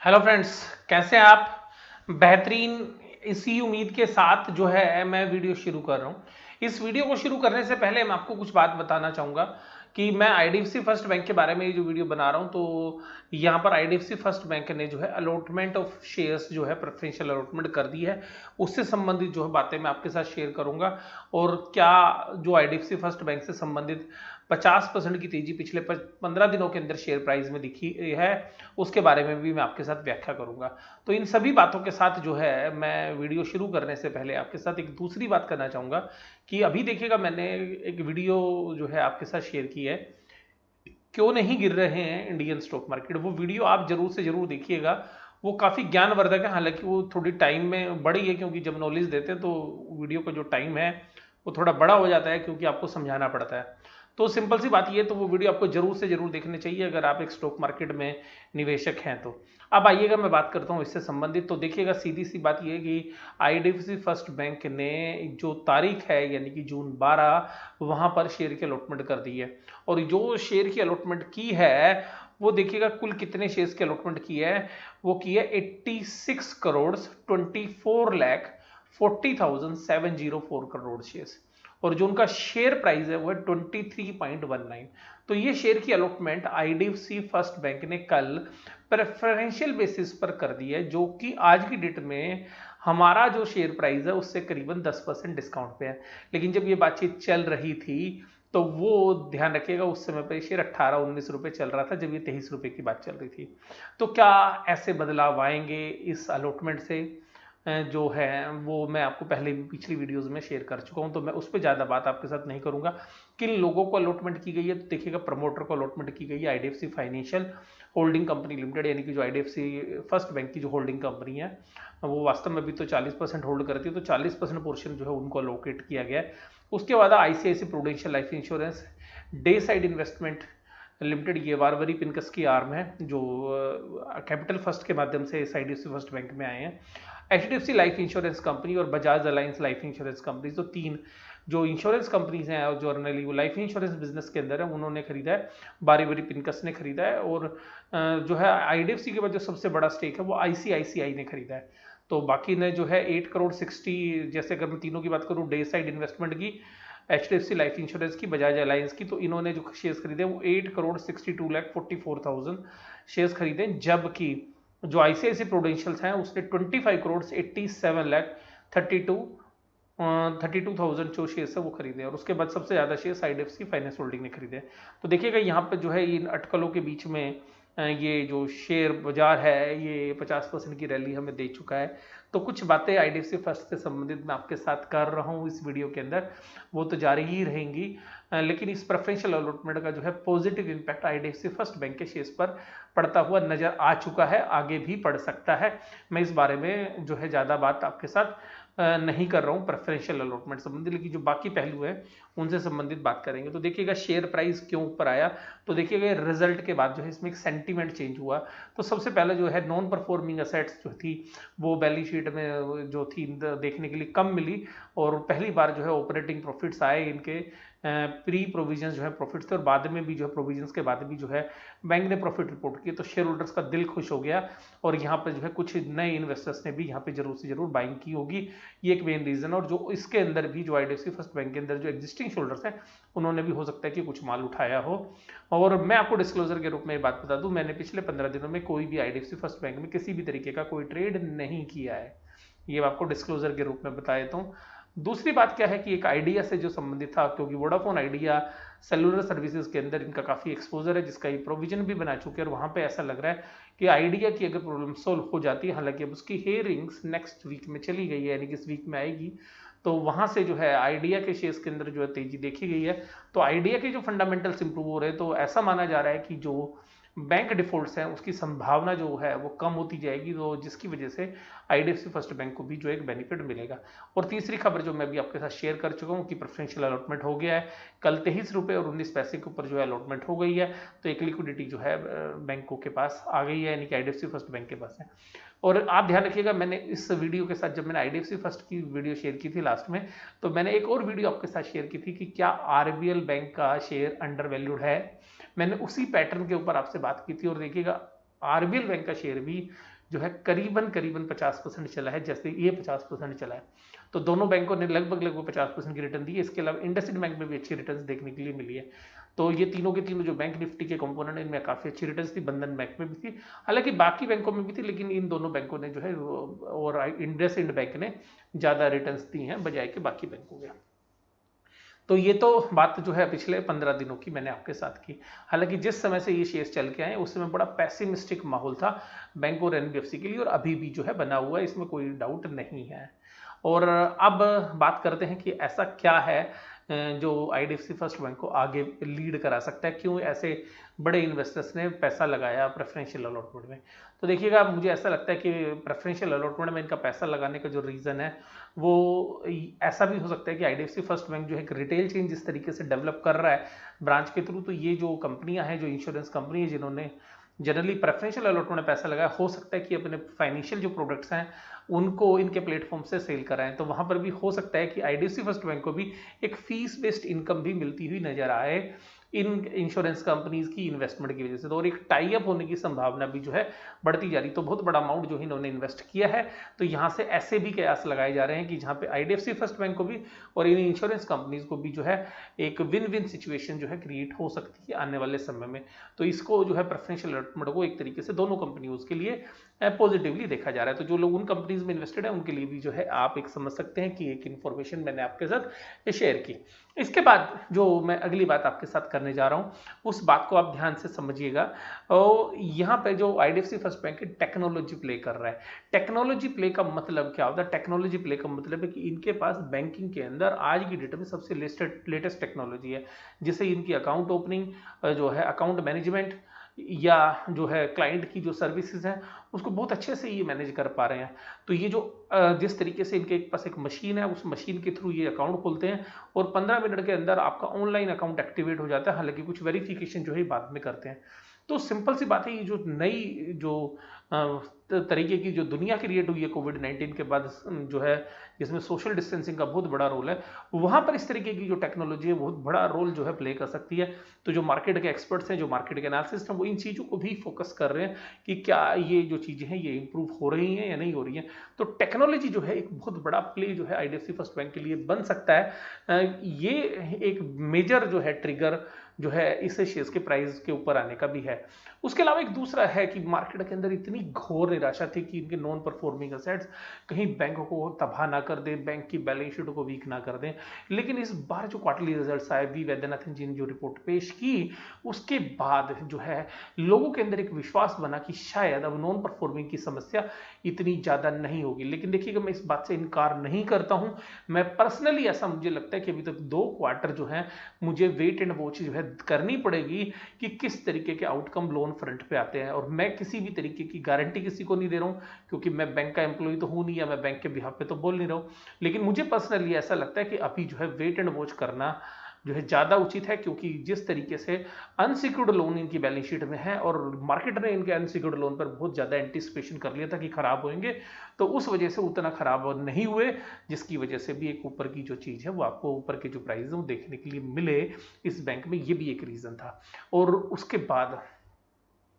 Hello friends, कैसे हैं आप? बेहतरीन। इसी उम्मीद के साथ जो है मैं वीडियो शुरू कर रहा हूँ। इस वीडियो को शुरू करने से पहले मैं आपको कुछ बात बताना चाहूँगा कि मैं आईडीएफसी फर्स्ट बैंक के बारे में ये जो वीडियो बना रहा हूँ, तो यहाँ पर आईडीएफसी फर्स्ट बैंक ने जो है अलॉटमेंट ऑफ शेयर्स जो है प्रेफरेंशियल अलॉटमेंट कर दी है। उससे संबंधित जो है बातें मैं आपके साथ शेयर करूँगा। और क्या जो आईडीएफसी फर्स्ट बैंक से संबंधित 50% की तेजी पिछले 15 दिनों के अंदर शेयर प्राइस में दिखी है, उसके बारे में भी मैं आपके साथ व्याख्या करूंगा। तो इन सभी बातों के साथ जो है मैं वीडियो शुरू करने से पहले आपके साथ एक दूसरी बात करना चाहूंगा कि अभी देखिएगा, मैंने एक वीडियो जो है आपके साथ शेयर की है, क्यों नहीं गिर रहे हैं इंडियन स्टॉक मार्केट। वो वीडियो आप जरूर से जरूर देखिएगा। वो काफ़ी ज्ञानवर्धक है, हालांकि वो थोड़ी टाइम में बड़ी है, क्योंकि जब नॉलेज देते हैं तो वीडियो का जो टाइम है वो थोड़ा बड़ा हो जाता है, क्योंकि आपको समझाना पड़ता है। तो सिंपल सी बात ये है, तो वो वीडियो आपको जरूर से जरूर देखनी चाहिए अगर आप एक स्टॉक मार्केट में निवेशक हैं तो। अब आइएगा, मैं बात करता हूँ इससे संबंधित। तो देखिएगा, सीधी सी बात ये है कि आईडीएफसी फर्स्ट बैंक ने जो तारीख है यानी कि जून 12, वहां पर शेयर की अलॉटमेंट कर दी है। और जो शेयर की अलॉटमेंट की है, वो देखिएगा कुल कितने शेयर्स की अलॉटमेंट की है। वो की है 86 करोड़ 24 लाख 40,704 करोड़ शेयर्स। और जो उनका शेयर प्राइस है वो है 23.19। तो ये शेयर की अलॉटमेंट आईडीएफसी फर्स्ट बैंक ने कल प्रेफरेंशियल बेसिस पर कर दी है, जो कि आज की डेट में हमारा जो शेयर प्राइस है उससे करीबन 10% डिस्काउंट पे है। लेकिन जब ये बातचीत चल रही थी, तो वो ध्यान रखिएगा, उस समय पर शेयर 18-19 रुपए चल रहा था जब ये 23 रुपए की बात चल रही थी। तो क्या ऐसे बदलाव आएंगे इस अलॉटमेंट से? जो है वो मैं आपको पहले भी पिछली वीडियोस में शेयर कर चुका हूं, तो मैं उस पर ज़्यादा बात आपके साथ नहीं करूंगा। किन लोगों को अलॉटमेंट की गई है, तो देखिएगा, प्रमोटर को अलॉटमेंट की गई है IDFC financial holding company limited, यानी कि जो आईडीएफसी फर्स्ट बैंक की जो होल्डिंग कंपनी है, वो वास्तव में भी तो 40% होल्ड करती है, तो 40% पोर्शन जो है उनको अलोकेट किया गया है। उसके बाद ICICI Prudential life insurance, day side investment limited, ये वारवरी पिनकस की आर्म है, जो कैपिटल फर्स्ट के माध्यम से इस आईडीएफसी फर्स्ट बैंक में आए हैं। एचडीएफसी लाइफ इंश्योरेंस कंपनी और Bajaj alliance life insurance company, तो तीन जो इंश्योरेंस कंपनीज हैं और जर्नली वो लाइफ इंश्योरेंस बिजनेस के अंदर है, उन्होंने खरीदा है। बारी पिनकस ने खरीदा है। और जो है आईडीएफसी के बाद जो सबसे बड़ा स्टेक है वो आईसीआईसीआई ने खरीदा है। तो बाकी ने जो है 8 करोड़ 60, जैसे अगर मैं तीनों की बात करूँ, डे साइड इन्वेस्टमेंट की, एचडीएफसी लाइफ इंश्योरेंस की, बजाज अलायंस की, तो इन्होंने जो शेयर्स खरीदे वो 8 करोड़ 62 लाख 44,000 शेयर्स खरीदे। जबकि जो आईसीआईसी प्रूडेंशियल्स हैं उसने 25 करोड़ 87 लाख 32 जो शेयर्स है वो खरीदे। और उसके बाद सबसे ज़्यादा शेयर्स आईडीएफसी फाइनेंस होल्डिंग ने खरीदे। तो देखिएगा, यहाँ पर जो है इन अटकलों के बीच में ये जो शेयर बाजार है ये 50% की रैली हमें दे चुका है। तो कुछ बातें आईडीएफसी फर्स्ट से संबंधित मैं आपके साथ कर रहा हूँ इस वीडियो के अंदर, वो तो जारी ही रहेंगी। लेकिन इस प्रेफरेंशियल अलॉटमेंट का जो है positive impact IDFC first bank के शेयर्स पर पड़ता हुआ नजर आ चुका है, आगे भी पड़ सकता है। मैं इस बारे में जो है ज़्यादा बात आपके साथ नहीं कर रहा हूँ प्रेफरेंशियल अलॉटमेंट संबंधित, लेकिन जो बाकी पहलू है उनसे संबंधित बात करेंगे। तो देखिएगा, शेयर प्राइस क्यों ऊपर आया, तो देखिएगा रिजल्ट के बाद जो है इसमें एक सेंटीमेंट चेंज हुआ। तो सबसे पहले जो है नॉन परफॉर्मिंग असेट्स जो थी वो बैलेंस शीट में जो थी देखने के लिए कम मिली। और पहली बार जो है ऑपरेटिंग प्रॉफिट्स आए इनके, प्री प्रोविजन जो है प्रॉफिट्स थे, और बाद में भी जो है प्रोविजंस के बाद भी जो है बैंक ने प्रॉफिट रिपोर्ट किया। तो शेयर होल्डर्स का दिल खुश हो गया। और यहाँ पर जो है कुछ नए इन्वेस्टर्स ने भी यहाँ पे जरूर से जरूर बाइंग की होगी, ये एक मेन रीजन। और जो इसके अंदर भी जो आईडीएफसी फर्स्ट बैंक के अंदर जो एग्जिस्टिंग होल्डर्स हैं, उन्होंने भी हो सकता है कि कुछ माल उठाया हो। और मैं आपको डिस्क्लोजर के रूप में बात बता दूं, मैंने पिछले 15 दिनों में कोई भी आईडीएफसी फर्स्ट बैंक में किसी भी तरीके का कोई ट्रेड नहीं किया है। ये आपको डिस्क्लोजर के रूप में बता देता हूँ। दूसरी बात क्या है कि एक आइडिया से जो संबंधित था, क्योंकि वोडाफोन आइडिया सेलुलर सर्विसेज के अंदर इनका काफ़ी एक्सपोजर है, जिसका ये प्रोविजन भी बना चुके हैं। और वहाँ पे ऐसा लग रहा है कि आइडिया की अगर प्रॉब्लम सोल्व हो जाती है, हालांकि अब उसकी हेयरिंग्स नेक्स्ट वीक में चली गई है, यानी कि इस वीक में आएगी, तो वहाँ से जो है आइडिया के शेयर्स के अंदर जो है तेजी देखी गई है। तो आइडिया के जो फंडामेंटल्स इंप्रूव हो रहे हैं, तो ऐसा माना जा रहा है कि जो बैंक डिफॉल्ट्स हैं उसकी संभावना जो है वो कम होती जाएगी, तो जिसकी वजह से आईडीएफसी फर्स्ट बैंक को भी जो एक बेनिफिट मिलेगा। और तीसरी खबर जो मैं भी आपके साथ शेयर कर चुका हूँ कि प्रेफरेंशियल अलॉटमेंट हो गया है, कल 23 रुपये और 19 पैसे के ऊपर जो है अलॉटमेंट हो गई है। तो एक लिक्विडिटी जो है बैंकों के पास आ गई है, यानी कि आईडीएफसी फर्स्ट बैंक के पास है। और आप ध्यान रखिएगा, मैंने इस वीडियो के साथ, जब मैंने आईडीएफसी फर्स्ट की वीडियो शेयर की थी लास्ट में, तो मैंने एक और वीडियो आपके साथ शेयर की थी कि क्या आरबीएल बैंक का शेयर अंडर वैल्यूड है। मैंने उसी पैटर्न के ऊपर आपसे बात की थी। और देखिएगा, आरबीएल बैंक का शेयर भी जो है करीबन करीबन 50% चला है, जैसे ये 50% चला है। तो दोनों बैंकों ने लगभग लगभग 50% की रिटर्न दी है। इसके अलावा इंडसइंड बैंक में भी अच्छी रिटर्न देखने के लिए मिली है। तो ये तीनों के तीनों जो बैंक निफ्टी के कंपोनेंट इनमें काफ़ी अच्छी रिटर्न्स थी। बंधन बैंक में भी थी, हालांकि बाकी बैंकों में भी थी, लेकिन इन दोनों बैंकों ने जो है और इंडसइंड बैंक ने ज़्यादा रिटर्न्स दी हैं बजाय के बाकी बैंकों के। तो ये तो बात जो है पिछले 15 दिनों की मैंने आपके साथ की। हालांकि जिस समय से ये शेयर्स चल के आए उस समय बड़ा पैसिमिस्टिक माहौल था बैंक और एनबीएफसी के लिए, और अभी भी जो है बना हुआ है, इसमें कोई डाउट नहीं है। और अब बात करते हैं कि ऐसा क्या है जो आईडीएफसी फर्स्ट बैंक को आगे लीड करा सकता है, क्यों ऐसे बड़े इन्वेस्टर्स ने पैसा लगाया प्रेफरेंशियल अलॉटमेंट में। तो देखिएगा, मुझे ऐसा लगता है कि प्रेफरेंशियल अलॉटमेंट में इनका पैसा लगाने का जो रीज़न है वो ऐसा भी हो सकता है कि आईडीएफसी फर्स्ट बैंक जो है एक रिटेल चेन जिस तरीके से डेवलप कर रहा है ब्रांच के थ्रू, तो ये जो कंपनियां हैं, जो इंश्योरेंस कंपनी है जिन्होंने जनरली प्रेफरेंशियल अलॉटमेंट में पैसा लगाया, हो सकता है कि अपने फाइनेंशियल जो प्रोडक्ट्स हैं उनको इनके प्लेटफॉर्म से सेल कराएं। तो वहां पर भी हो सकता है कि आईडीएफसी फर्स्ट बैंक को भी एक फीस बेस्ड इनकम भी मिलती हुई नजर आए इन इंश्योरेंस कंपनीज की इन्वेस्टमेंट की वजह से। तो और एक टाई अप होने की संभावना भी जो है बढ़ती जा रही। तो बहुत बड़ा अमाउंट जो इन्होंने इन्वेस्ट किया है, तो यहाँ से ऐसे भी कयास लगाए जा रहे हैं कि जहाँ पे आईडीएफसी फर्स्ट बैंक को भी और इन इंश्योरेंस कंपनीज को भी जो है एक विन विन सिचुएशन जो है क्रिएट हो सकती है आने वाले समय में। तो इसको जो है प्रेफरेंशियल अलॉटमेंट को एक तरीके से दोनों कंपनियों के लिए पॉजिटिवली देखा जा रहा है। तो जो लोग उन कंपनीज में इन्वेस्टेड है उनके लिए भी जो है आप एक समझ सकते हैं कि एक इन्फॉर्मेशन मैंने आपके साथ शेयर की। इसके बाद जो मैं अगली बात आपके साथ करने जा रहा हूं उस बात को आप ध्यान से समझिएगा। और यहाँ पे जो आईडीएफसी फर्स्ट बैंक है टेक्नोलॉजी प्ले कर रहा है। टेक्नोलॉजी प्ले का मतलब क्या होता है? टेक्नोलॉजी प्ले का मतलब है कि इनके पास बैंकिंग के अंदर आज की डेट में सबसे लेटेस्ट टेक्नोलॉजी है, जिससे इनकी अकाउंट ओपनिंग जो है, अकाउंट मैनेजमेंट या जो है क्लाइंट की जो सर्विसेज हैं उसको बहुत अच्छे से ये मैनेज कर पा रहे हैं। तो ये जो जिस तरीके से इनके पास एक मशीन है, उस मशीन के थ्रू ये अकाउंट खोलते हैं और 15 मिनट के अंदर आपका ऑनलाइन अकाउंट एक्टिवेट हो जाता है। हालांकि कुछ वेरिफिकेशन जो है बाद में करते हैं। तो सिंपल सी बात है, ये जो नई जो तरीके की जो दुनिया क्रिएट हुई है कोविड-19 के बाद जो है, जिसमें सोशल डिस्टेंसिंग का बहुत बड़ा रोल है, वहां पर इस तरीके की जो टेक्नोलॉजी है बहुत बड़ा रोल जो है प्ले कर सकती है। तो जो मार्केट के एक्सपर्ट्स हैं, जो मार्केट के एनालिसिस्ट हैं, वो इन चीज़ों को भी फोकस कर रहे हैं कि क्या ये जो चीज़ें हैं ये इंप्रूव हो रही हैं या नहीं हो रही हैं। तो टेक्नोलॉजी जो है एक बहुत बड़ा प्ले जो है आईडीएफसी फर्स्ट बैंक के लिए बन सकता है। ये एक मेजर जो है ट्रिगर जो है इस शेयर्स के प्राइस के ऊपर आने का भी है। उसके अलावा एक दूसरा है कि मार्केट के अंदर इतनी घोर निराशा थी कि इनके नॉन परफॉर्मिंग असेट्स कहीं बैंक को तबाह ना कर दें, बैंक की बैलेंस शीट को वीक ना कर दें। लेकिन इस बार जो क्वार्टरली रिजल्ट्स आए, वी वैद्यनाथन जी ने जो रिपोर्ट पेश की, उसके बाद जो है लोगों के अंदर एक विश्वास बना कि शायद अब नॉन परफॉर्मिंग की समस्या इतनी ज़्यादा नहीं होगी। लेकिन देखिएगा, मैं इस बात से इनकार नहीं करता हूँ। मैं पर्सनली ऐसा मुझे लगता है कि अभी तक 2 क्वार्टर जो है मुझे वेट एंड वॉच जो है करनी पड़ेगी कि किस तरीके के आउटकम लोन फ्रंट पे आते हैं। और मैं किसी भी तरीके की गारंटी किसी को नहीं दे रहा हूं, क्योंकि मैं बैंक का एम्प्लॉय तो हूं नहीं, या मैं बैंक के बिहाफ पे तो बोल नहीं रहा हूं। लेकिन मुझे पर्सनली ऐसा लगता है कि अभी जो है वेट एंड वॉच करना जो है ज़्यादा उचित है, क्योंकि जिस तरीके से अनसिक्योर्ड लोन इनकी बैलेंस शीट में है और मार्केट ने इनके अनसिक्योर्ड लोन पर बहुत ज़्यादा एंटिसिपेशन कर लिया था कि खराब होंगे, तो उस वजह से उतना खराब नहीं हुए, जिसकी वजह से भी एक ऊपर की जो चीज़ है वो आपको ऊपर के जो प्राइस है वो देखने के लिए मिले इस बैंक में, ये भी एक रीज़न था। और उसके बाद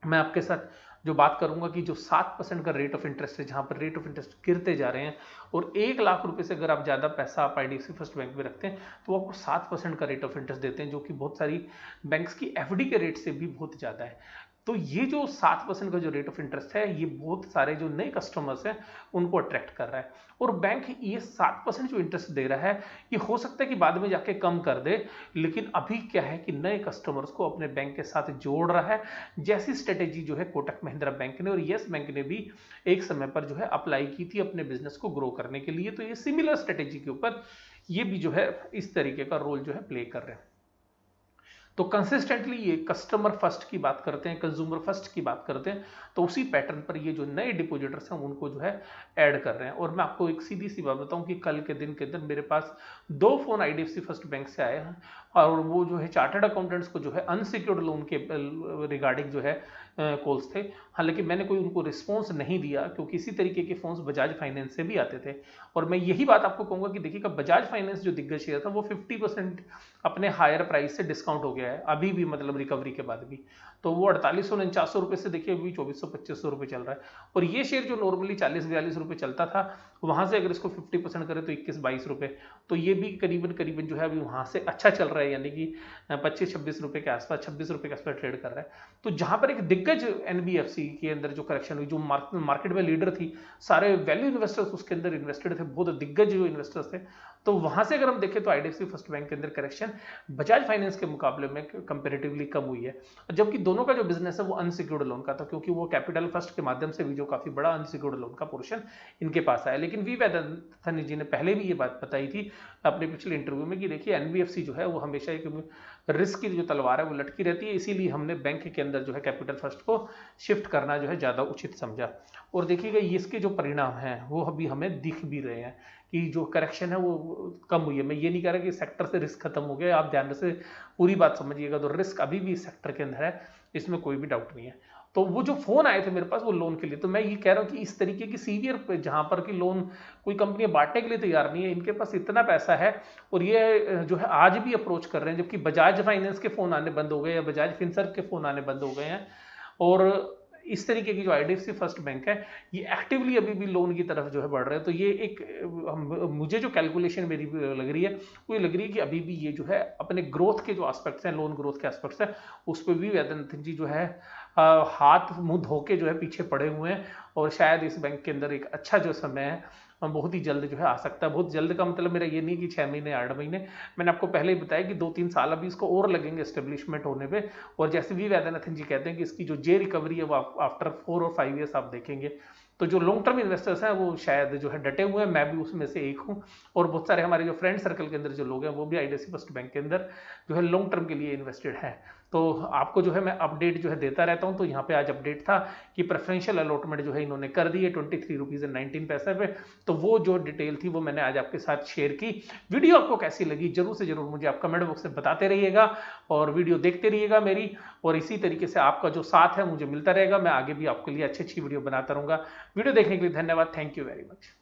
मैं आपके साथ जो बात करूंगा कि जो 7% का रेट ऑफ इंटरेस्ट है, जहां पर रेट ऑफ इंटरेस्ट गिरते जा रहे हैं, और 1 लाख रुपए से अगर आप ज़्यादा पैसा आप आईडीएफसी फर्स्ट बैंक में रखते हैं तो आपको 7% का रेट ऑफ इंटरेस्ट देते हैं, जो कि बहुत सारी बैंक्स की एफडी के रेट से भी बहुत ज़्यादा है। तो ये जो 7% का जो रेट ऑफ इंटरेस्ट है, ये बहुत सारे जो नए कस्टमर्स हैं उनको अट्रैक्ट कर रहा है। और बैंक ये 7% जो इंटरेस्ट दे रहा है, ये हो सकता है कि बाद में जाके कम कर दे, लेकिन अभी क्या है कि नए कस्टमर्स को अपने बैंक के साथ जोड़ रहा है। जैसी स्ट्रेटेजी जो है कोटक महिंद्रा बैंक ने और येस बैंक ने भी एक समय पर जो है अप्लाई की थी अपने बिजनेस को ग्रो करने के लिए, तो ये सिमिलर स्ट्रेटेजी के ऊपर ये भी जो है इस तरीके का रोल जो है प्ले कर रहे हैं। तो कंसिस्टेंटली ये कस्टमर फर्स्ट की बात करते हैं, कंज्यूमर फर्स्ट की बात करते हैं, तो उसी पैटर्न पर ये जो नए डिपोजिटर्स हैं उनको जो है ऐड कर रहे हैं। और मैं आपको एक सीधी सी बात बताऊं कि कल के दिन के अंदर मेरे पास 2 फोन आईडीएफसी फर्स्ट बैंक से आए हैं, और वो जो है चार्टर्ड अकाउंटेंट्स को जो है अनसिक्योर्ड लोन के रिगार्डिंग जो है कॉल्स थे। हालांकि मैंने कोई उनको रिस्पॉन्स नहीं दिया क्योंकि इसी तरीके के फोन्स बजाज फाइनेंस से भी आते थे। और मैं यही बात आपको कहूंगा कि देखिएगा बजाज फाइनेंस जो दिग्गज शेयर था वो 50% अपने हायर प्राइस से डिस्काउंट हो गया है अभी भी, मतलब रिकवरी के बाद भी। तो वो 4849 रुपए से देखिए अभी 2425 रुपए चल रहा है। और ये शेयर जो नॉर्मली 40-42 रुपए चलता था, वहां से अगर इसको 50% करें तो 21-22 रुपए, तो ये भी करीबन करीबन जो है अभी वहां से अच्छा चल रहा है, यानी कि 25-26 रुपए के आसपास, 26 रुपए के आसपास ट्रेड कर रहा है। तो जहां पर एक दिग्गज एनबीएफसी के अंदर जो करेक्शन हुई, जो मार्केट में लीडर थी, सारे वैल्यू इन्वेस्टर्स उसके अंदर इन्वेस्टेड थे, बहुत दिग्गज जो इन्वेस्टर्स थे, तो वहां से अगर हम देखें तो आईडीएफसी फर्स्ट बैंक के अंदर करेक्शन बजाज फाइनेंस के मुकाबले में कंपेरेटिवली कम हुई है। जबकि दोनों का जो बिजनेस है वो अनसिक्योर्ड लोन का था, क्योंकि वो कैपिटल फर्स्ट के माध्यम से भी जो काफी बड़ा अनसिक्योर्ड लोन का पोर्शन इनके पास आया। लेकिन वी वेदांतन जी ने पहले भी ये बात बताई थी अपने पिछले इंटरव्यू में कि देखिए एनबीएफसी जो है वो हमेशा एक रिस्क की जो तलवार है वो लटकी रहती है, इसीलिए हमने बैंक के अंदर जो है कैपिटल फर्स्ट को शिफ्ट करना जो है ज्यादा उचित समझा। और देखिएगा इसके जो परिणाम हैं वो अभी हमें दिख भी रहे हैं कि जो करेक्शन है वो कम हुई है। मैं ये नहीं कह रहा कि सेक्टर से रिस्क खत्म हो गया, आप ध्यान से पूरी बात समझिएगा, तो रिस्क अभी भी सेक्टर के अंदर है, इसमें कोई भी डाउट नहीं है। तो वो जो फोन आए थे मेरे पास वो लोन के लिए, तो मैं ये कह रहा हूँ कि इस तरीके की सीवियर जहां पर कि लोन कोई कंपनी बांटने के लिए तैयार नहीं है, इनके पास इतना पैसा है और ये जो है आज भी अप्रोच कर रहे हैं, जबकि बजाज फाइनेंस के फोन आने बंद हो गए या बजाज फिनसर्व के फोन आने बंद हो गए हैं। और इस तरीके की जो आईडीएफसी फर्स्ट बैंक है ये एक्टिवली अभी भी लोन की तरफ जो है बढ़ रहे हैं। तो ये एक मुझे जो कैलकुलेशन मेरी लग रही है वो ये लग रही है कि अभी भी ये जो है अपने ग्रोथ के जो एस्पेक्ट्स हैं, लोन ग्रोथ के एस्पेक्ट्स हैं, उस पर भी वेदांतन जी जो है हाथ मुंह धो के जो है पीछे पड़े हुए हैं। और शायद इस बैंक के अंदर एक अच्छा जो समय है बहुत ही जल्द जो है आ सकता है। बहुत जल्द का मतलब मेरा ये नहीं कि 6 महीने 8 महीने, मैंने आपको पहले ही बताया कि 2-3 साल अभी इसको और लगेंगे एस्टेब्लिशमेंट होने पे। और जैसे वी वैद्यनाथन जी कहते हैं कि इसकी जो जे रिकवरी है वो आफ्टर 4 और 5 ईयर्स आप देखेंगे। तो जो लॉन्ग टर्म इन्वेस्टर्स हैं वो शायद जो है डटे हुए हैं, मैं भी उसमें से एक हूँ। और बहुत सारे हमारे जो फ्रेंड सर्कल के अंदर जो लोग हैं वो भी आईडीएफसी फर्स्ट बैंक के अंदर जो है लॉन्ग टर्म के लिए इन्वेस्टेड है। तो आपको जो है मैं अपडेट जो है देता रहता हूं। तो यहाँ पे आज अपडेट था कि प्रेफरेंशियल अलॉटमेंट जो है इन्होंने कर दी है 23 रुपीज 19 पैसे पे। तो वो जो डिटेल थी वो मैंने आज आपके साथ शेयर की। वीडियो आपको कैसी लगी जरूर से जरूर मुझे आप कमेंट बॉक्स में बताते रहिएगा और वीडियो देखते रहिएगा मेरी। और इसी तरीके से आपका जो साथ है मुझे मिलता रहेगा, मैं आगे भी आपके लिए अच्छी अच्छी वीडियो बनाता रहूंगा। वीडियो देखने के लिए धन्यवाद, थैंक यू वेरी मच।